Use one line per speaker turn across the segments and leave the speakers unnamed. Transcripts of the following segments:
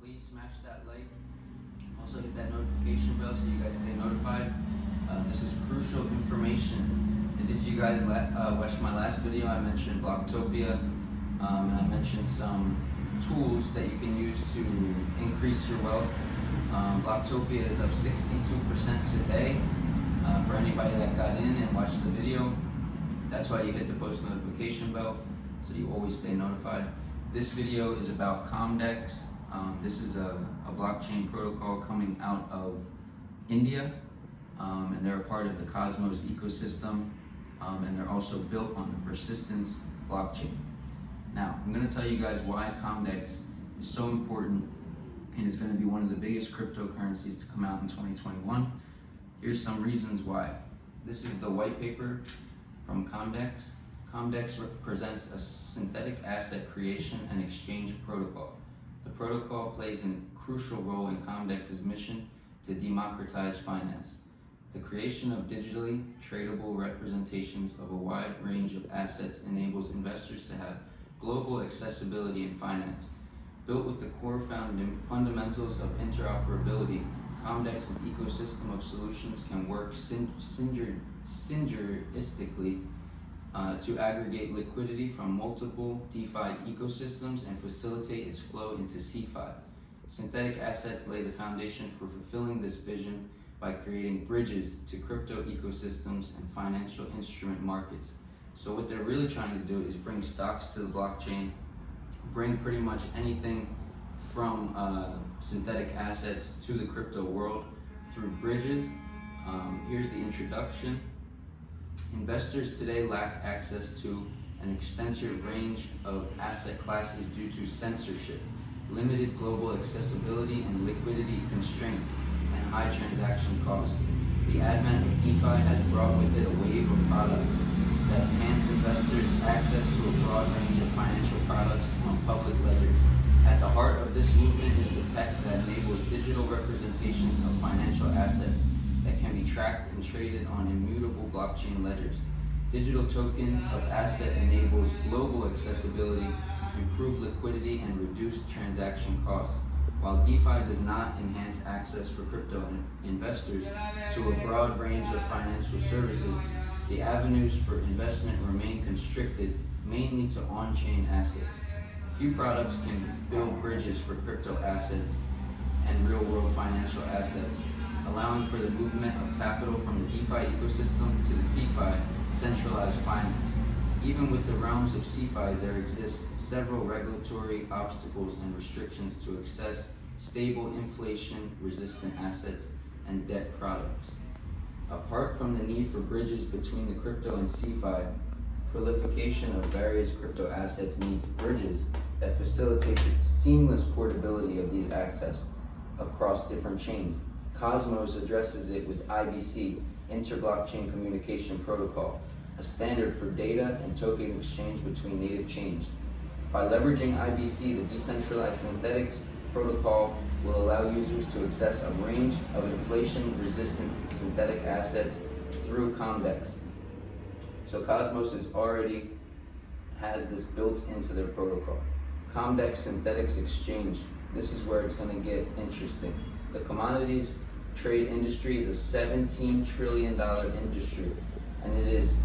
please smash that like. Also hit that notification bell so you guys stay notified. This is crucial information. As if you guys watched my last video, I mentioned Bloktopia, and I mentioned some tools that you can use to increase your wealth. Bloktopia is up 62% today. For anybody that got in and watched the video, that's why you hit the post notification bell so you always stay notified. This video is about Comdex. This is a blockchain protocol coming out of India, and they're a part of the Cosmos ecosystem, and they're also built on the persistence blockchain. Now, I'm going to tell you guys why Comdex is so important and is going to be one of the biggest cryptocurrencies to come out in 2021. Here's some reasons why. This is the white paper from Comdex. Comdex represents a synthetic asset creation and exchange protocol. The protocol plays a crucial role in Comdex's mission to democratize finance. The creation of digitally tradable representations of a wide range of assets enables investors to have global accessibility in finance. Built with the core fundamentals of interoperability, Comdex's ecosystem of solutions can work synergistically to aggregate liquidity from multiple DeFi ecosystems and facilitate its flow into CeFi. Synthetic assets lay the foundation for fulfilling this vision by creating bridges to crypto ecosystems and financial instrument markets. So what they're really trying to do is bring stocks to the blockchain, bring pretty much anything from synthetic assets to the crypto world through bridges. Here's the introduction. Investors today lack access to an extensive range of asset classes due to censorship, limited global accessibility and liquidity constraints, and high transaction costs. The advent of DeFi has brought with it a wave of products that enhance investors' access to a broad range of financial products on public ledgers. At the heart of this movement is the tech that enables digital representations of financial assets that can be tracked and traded on immutable blockchain ledgers. Digital token of asset enables global accessibility, improved liquidity, and reduced transaction costs. While DeFi does not enhance access for crypto investors to a broad range of financial services, the avenues for investment remain constricted mainly to on-chain assets. Few products can build bridges for crypto assets and real-world financial assets, allowing for the movement of capital from the DeFi ecosystem to the CeFi centralized finance. Even with the realms of CeFi, there exist several regulatory obstacles and restrictions to access stable inflation-resistant assets and debt products. Apart from the need for bridges between the crypto and CeFi, proliferation of various crypto assets needs bridges that facilitate the seamless portability of these assets across different chains. Cosmos addresses it with IBC, Inter-Blockchain Communication Protocol, a standard for data and token exchange between native chains. By leveraging IBC, the decentralized synthetics protocol will allow users to access a range of inflation-resistant synthetic assets through Comdex. So Cosmos already has this built into their protocol. Comdex Synthetics Exchange, this is where it's going to get interesting. The commodities trade industry is a $17 trillion industry, and it is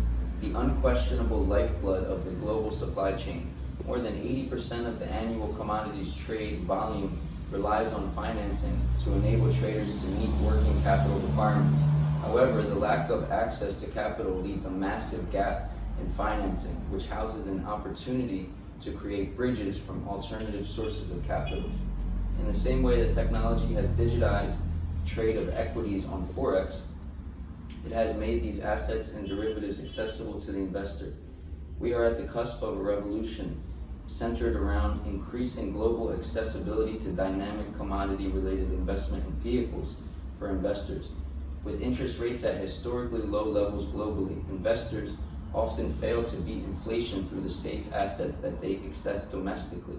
the unquestionable lifeblood of the global supply chain. More than 80% of the annual commodities trade volume relies on financing to enable traders to meet working capital requirements. However, the lack of access to capital leaves a massive gap in financing, which houses an opportunity to create bridges from alternative sources of capital. In the same way that technology has digitized trade of equities on Forex, it has made these assets and derivatives accessible to the investor. We are at the cusp of a revolution centered around increasing global accessibility to dynamic commodity-related investment vehicles for investors. With interest rates at historically low levels globally, investors often fail to beat inflation through the safe assets that they access domestically.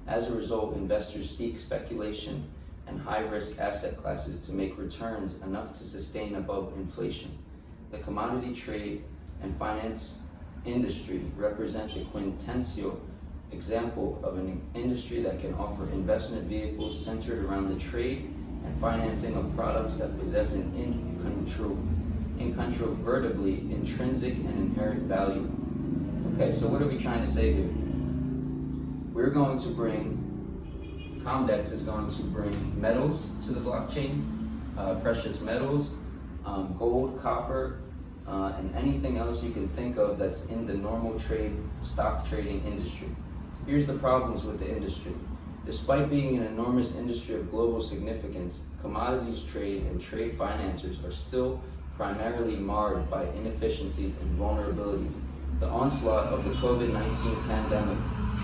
As a result, investors seek speculation and high-risk asset classes to make returns enough to sustain above inflation. The commodity trade and finance industry represent the quintessential example of an industry that can offer investment vehicles centered around the trade and financing of products that possess an incontrovertibly intrinsic and inherent value. Okay, so what are we trying to say here? Comdex is going to bring metals to the blockchain, precious metals, gold, copper, and anything else you can think of that's in the normal stock trading industry. Here's the problems with the industry. Despite being an enormous industry of global significance, commodities trade and trade financiers are still primarily marred by inefficiencies and vulnerabilities. The onslaught of the COVID-19 pandemic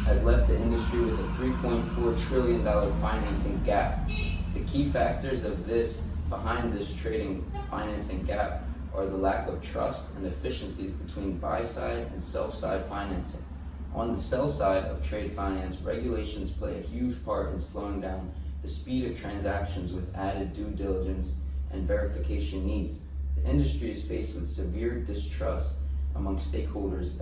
has left the industry with a $3.4 trillion financing gap. The key factors behind this trading financing gap are the lack of trust and efficiencies between buy-side and sell-side financing. On the sell side of trade finance, regulations play a huge part in slowing down the speed of transactions with added due diligence and verification needs. The industry is faced with severe distrust among stakeholders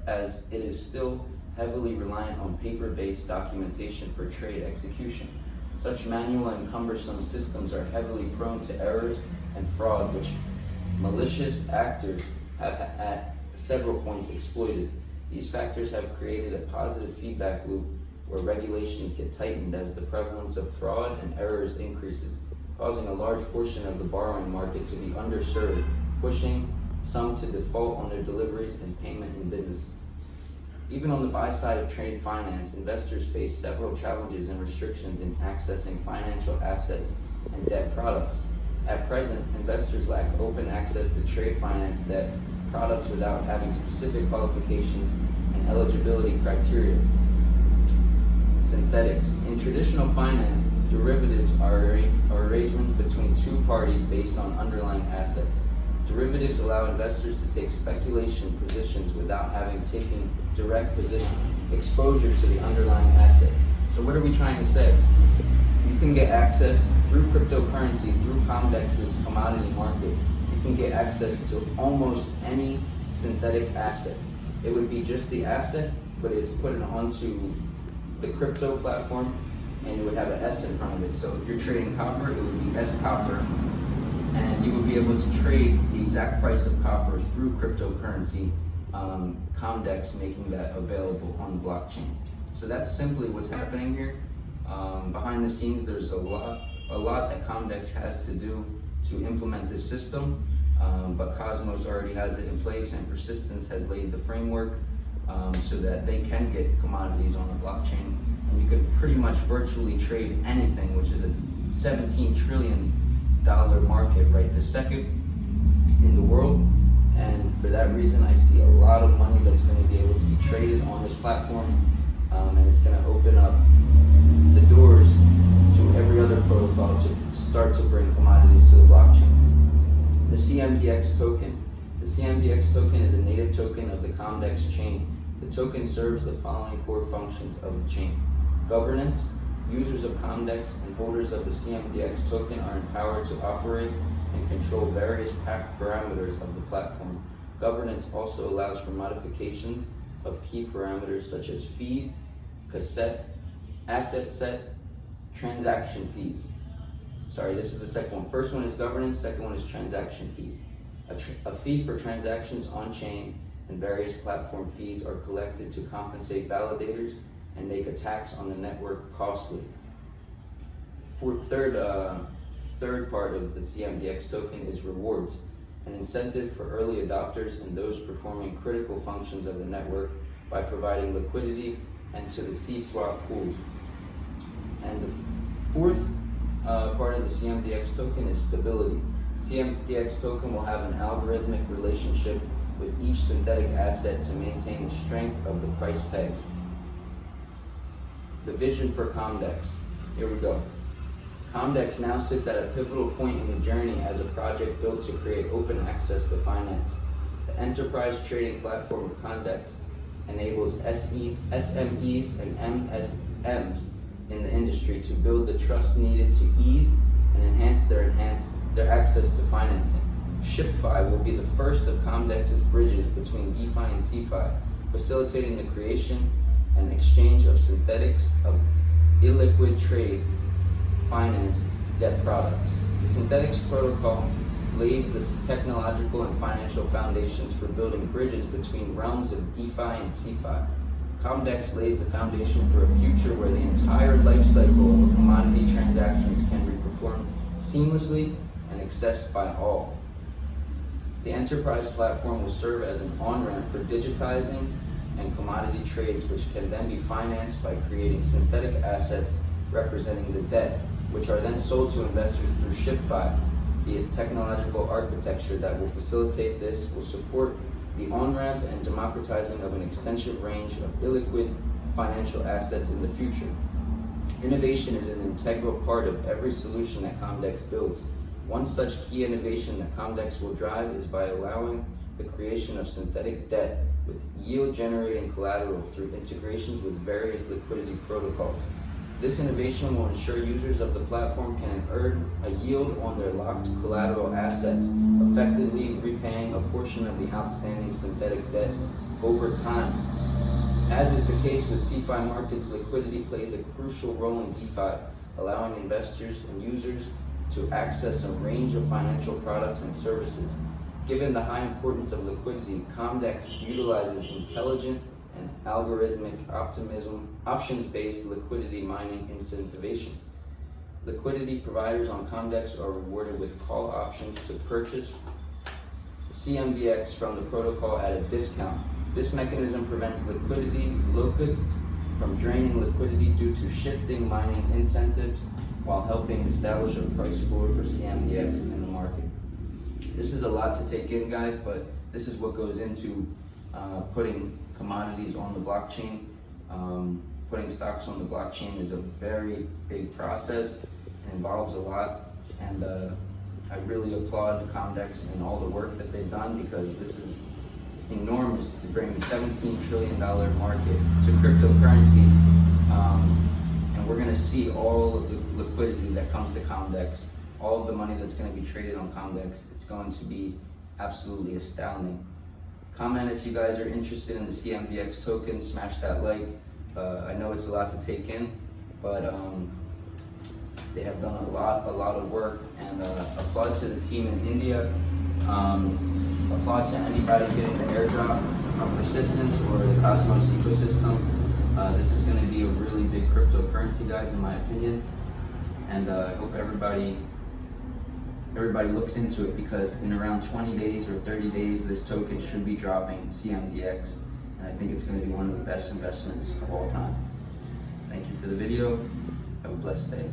as it is still heavily reliant on paper-based documentation for trade execution. Such manual and cumbersome systems are heavily prone to errors and fraud, which malicious actors have at several points exploited. These factors have created a positive feedback loop where regulations get tightened as the prevalence of fraud and errors increases, causing a large portion of the borrowing market to be underserved, pushing some to default on their deliveries and payment in businesses. Even on the buy side of trade finance, investors face several challenges and restrictions in accessing financial assets and debt products. At present, investors lack open access to trade finance debt products without having specific qualifications and eligibility criteria. Synthetics. In traditional finance, derivatives are arrangements between two parties based on underlying assets. Derivatives allow investors to take speculation positions without having taken direct exposure to the underlying asset. So what are we trying to say? You can get access through cryptocurrency, through Comdex's commodity market. You can get access to almost any synthetic asset. It would be just the asset, but it's put onto the crypto platform, and it would have an S in front of it. So if you're trading copper, it would be S copper, and you would be able to trade the exact price of copper through cryptocurrency, Comdex making that available on the blockchain. So that's simply what's happening here. Behind the scenes, there's a lot that Comdex has to do to implement this system, but Cosmos already has it in place, and Persistence has laid the framework so that they can get commodities on the blockchain. And you can pretty much virtually trade anything, which is a $17 trillion market right this second in the world. And for that reason, I see a lot of money that's going to be able to be traded on this platform, and it's going to open up the doors to every other protocol to start to bring commodities to the blockchain. The Cmdx token. The Cmdx token is a native token of the Comdex chain. The token serves the following core functions of the chain. Governance. Users of Comdex and holders of the Cmdx token are empowered to operate and control various parameters of the platform. Governance also allows for modifications of key parameters such as fees, asset set, transaction fees. Sorry, this is the second one. First one is governance, second one is transaction fees. A fee for transactions on-chain and various platform fees are collected to compensate validators and make attacks on the network costly. Third part of the Cmdx token is rewards, an incentive for early adopters and those performing critical functions of the network by providing liquidity and to the C-swap pools. And the fourth part of the Cmdx token is stability. The Cmdx token will have an algorithmic relationship with each synthetic asset to maintain the strength of the price pegs. The vision for Comdex. Here we go. Comdex now sits at a pivotal point in the journey as a project built to create open access to finance. The enterprise trading platform of Comdex enables SMEs and MSMs in the industry to build the trust needed to ease and enhance their access to financing. CeFi will be the first of Comdex's bridges between DeFi and CeFi, facilitating the creation an exchange of synthetics of illiquid trade financed debt products. The synthetics protocol lays the technological and financial foundations for building bridges between realms of DeFi and CeFi. Comdex lays the foundation for a future where the entire life cycle of a commodity transactions can be performed seamlessly and accessed by all. The enterprise platform will serve as an on-ramp for digitizing and commodity trades, which can then be financed by creating synthetic assets representing the debt, which are then sold to investors through CeFi. The technological architecture that will facilitate this will support the on-ramp and democratizing of an extensive range of illiquid financial assets in the future. Innovation is an integral part of every solution that Comdex builds. One such key innovation that Comdex will drive is by allowing the creation of synthetic debt with yield-generating collateral through integrations with various liquidity protocols. This innovation will ensure users of the platform can earn a yield on their locked collateral assets, effectively repaying a portion of the outstanding synthetic debt over time. As is the case with CeFi markets, liquidity plays a crucial role in DeFi, allowing investors and users to access a range of financial products and services. Given the high importance of liquidity, Comdex utilizes intelligent and algorithmic options-based liquidity mining incentivization. Liquidity providers on Comdex are rewarded with call options to purchase Cmdx from the protocol at a discount. This mechanism prevents liquidity locusts from draining liquidity due to shifting mining incentives, while helping establish a price floor for Cmdx in the market. This is a lot to take in, guys, but this is what goes into putting commodities on the blockchain. Putting stocks on the blockchain is a very big process and involves a lot, and I really applaud Comdex and all the work that they've done, because this is enormous to bring a $17 trillion market to cryptocurrency, and we're going to see all of the liquidity that comes to Comdex, all of the money that's going to be traded on Comdex. It's going to be absolutely astounding. Comment if you guys are interested in the Cmdx token, smash that like. I know it's a lot to take in, but they have done a lot of work, and applaud to the team in India. Applaud to anybody getting the airdrop from Persistence or the Cosmos ecosystem. This is going to be a really big cryptocurrency, guys, in my opinion, and I hope everybody looks into it, because in around 20 days or 30 days, this token should be dropping Cmdx, and I think it's going to be one of the best investments of all time. Thank you for the video. Have a blessed day.